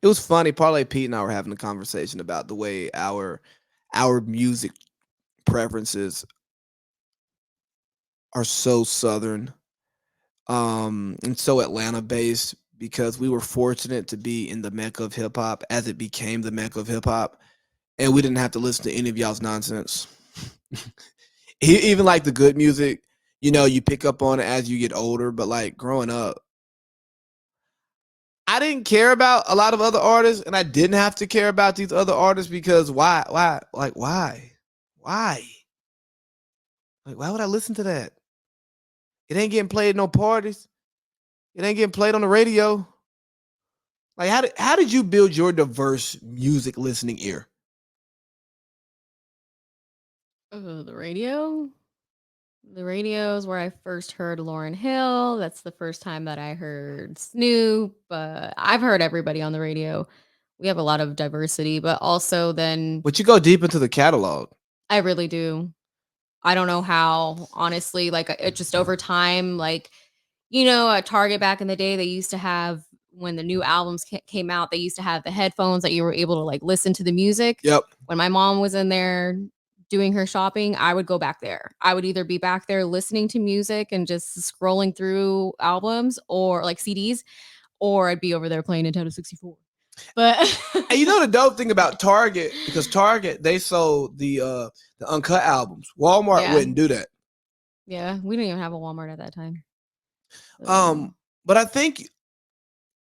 It was funny. Parlay Pete and I were having a conversation about the way our music preferences are so southern, and so Atlanta based because we were fortunate to be in the mecca of hip hop as it became the mecca of hip hop, and we didn't have to listen to any of y'all's nonsense. Even like the good music, you pick up on it as you get older. But like growing up, I didn't care about a lot of other artists, and I didn't have to care about these other artists because why? Why? Like, why would I listen to that? It ain't getting played at no parties. It ain't getting played on the radio. Like, how did you build your diverse music listening ear? Oh, the radio? The radio is where I first heard Lauren Hill. That's the first time that I heard Snoop. I've heard everybody on the radio. We have a lot of diversity, but also then But you go deep into the catalog. I really do. I don't know how, honestly, like it just over time, like, at Target back in the day, they used to have when the new albums came out, they used to have the headphones that you were able to like listen to the music. Yep. When my mom was in there doing her shopping, I would go back there. I would either be back there listening to music and just scrolling through albums or like CDs, or I'd be over there playing Nintendo 64. But And you know the dope thing about Target, because Target they sold the uncut albums. Walmart yeah, wouldn't do that. yeah, we didn't even have a Walmart at that time. Um, but I think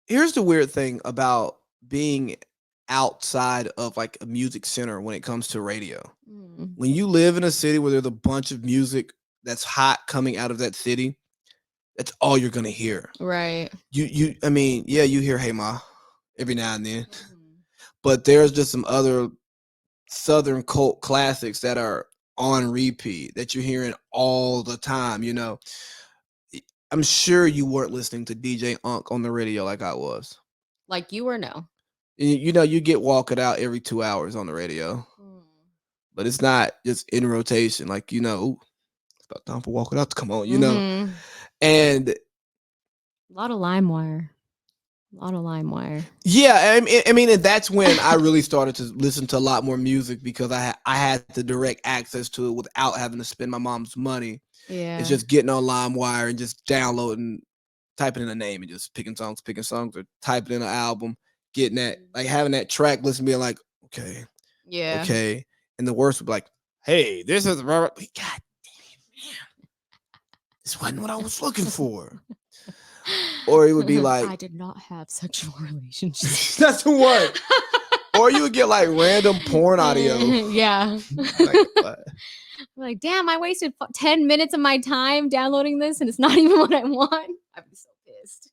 here's the weird thing about being outside of like a music center when it comes to radio. Mm, When you live in a city where there's a bunch of music that's hot coming out of that city, that's all you're gonna hear. right. I mean, yeah, you hear "Hey Ma" every now and then, Mhm. but there's just some other Southern cult classics that are on repeat that you're hearing all the time. I'm sure you weren't listening to DJ Unk on the radio like I was. Like you or no? You get Walk It Out every 2 hours on the radio, Mm. but it's not just in rotation. Like, "Ooh, it's about time for Walk It Out to come on. Mhm. And A lot of LimeWire. A lot of LimeWire. yeah, I mean, and that's when I really started to listen to a lot more music because I had the direct access to it without having to spend my mom's money. It's Yeah. just getting on LimeWire and just downloading, typing in a name and just picking songs, or typing in an album, getting that, Mhm. like having that track list and being like, okay, Yeah. okay. And the worst would be like, hey, this is Robert. God damn, this wasn't what I was looking for. Or it would be I like, did not have sexual relationships. that's the one. Or you would get like random porn audio. Yeah. Like, what? Like, damn, I wasted 10 minutes of my time downloading this and it's not even what I want. I'd be so pissed.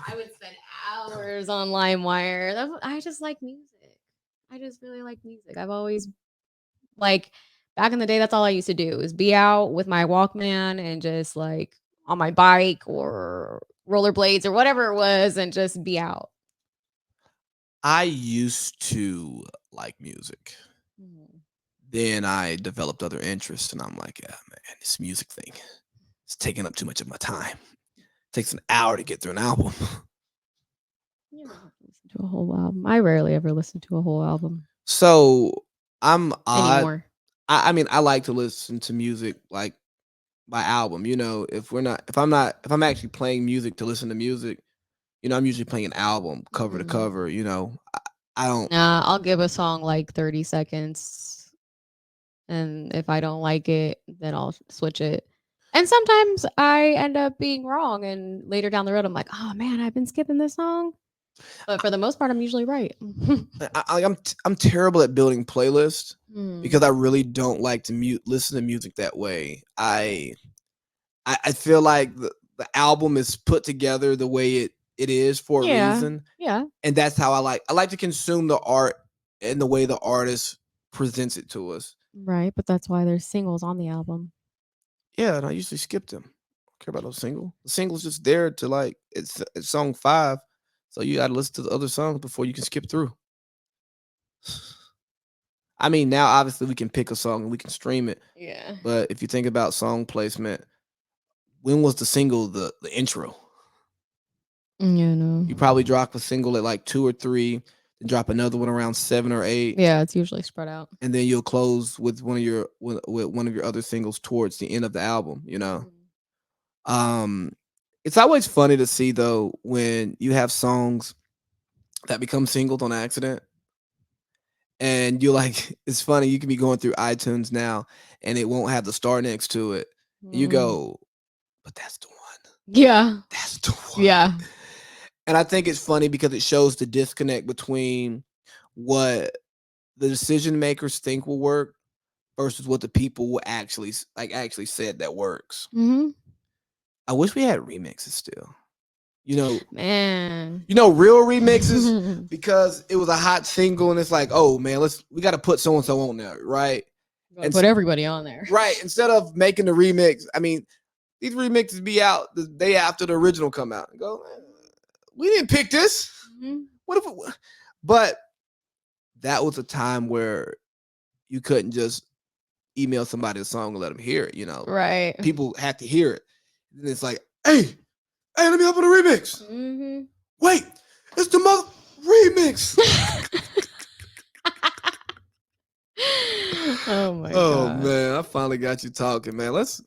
I would spend hours on LimeWire. I just like music. I just really like music. I've always like back in the day, that's all I used to do is be out with my Walkman and just like on my bike or rollerblades or whatever it was and just be out. I used to like music. Mhm. Then I developed other interests, and I'm like, yeah, man, this music thing is taking up too much of my time. It takes an hour to get through an album. You don't have to listen to a whole album. I rarely ever listen to a whole album So I'm odd. anymore. I mean, I like to listen to music like by album. If I'm actually playing music to listen to music, I'm usually playing an album cover to Mm. cover. I don't. Nah, I'll give a song like 30 seconds. And if I don't like it, then I'll switch it. And sometimes I end up being wrong. And later down the road, I'm like, oh man, I've been skipping this song. But for the most part, I'm usually right. I'm terrible at building playlists Hmm. because I really don't like to listen to music that way. I feel like the album is put together the way it is for a Yeah. reason, Yeah. and that's how I like to consume the art and the way the artist presents it to us. Right. But that's why there's singles on the album. Yeah, and I usually skip them. I don't care about no single. The single's just there to like it's song 5, so you got to listen to the other songs before you can skip through. I mean, now obviously we can pick a song and we can stream it, Yeah. but if you think about song placement, when was the single the intro? Yeah, no. You probably drop a single at like 2 or 3, then drop another one around 7 or 8. Yeah, it's usually spread out. And then you'll close with one of your other singles towards the end of the album, you know. Um it's always funny to see though when you have songs that become singles on accident and you're like it's funny you can be going through iTunes now and it won't have the star next to it. You Mm. go, but that's the one. Yeah. That's the one. Yeah. And I think it's funny because it shows the disconnect between what the decision makers think will work versus what the people will actually said that works. Mhm. I wish we had remixes still. Man. Real remixes because it was a hot single and it's like, oh man, we got to put so and so on there, right? And put everybody on there. Right. Instead of making the remix, I mean, these remixes be out the day after the original come out. And go, we didn't pick this. What if it, but that was a time where you couldn't just email somebody a song and let them hear it, you know. Right. People had to hear it. And it's like, hey, let me hop on a remix. Wait, it's the mother remix. Oh my god. Oh man, I finally got you talking, man. Let's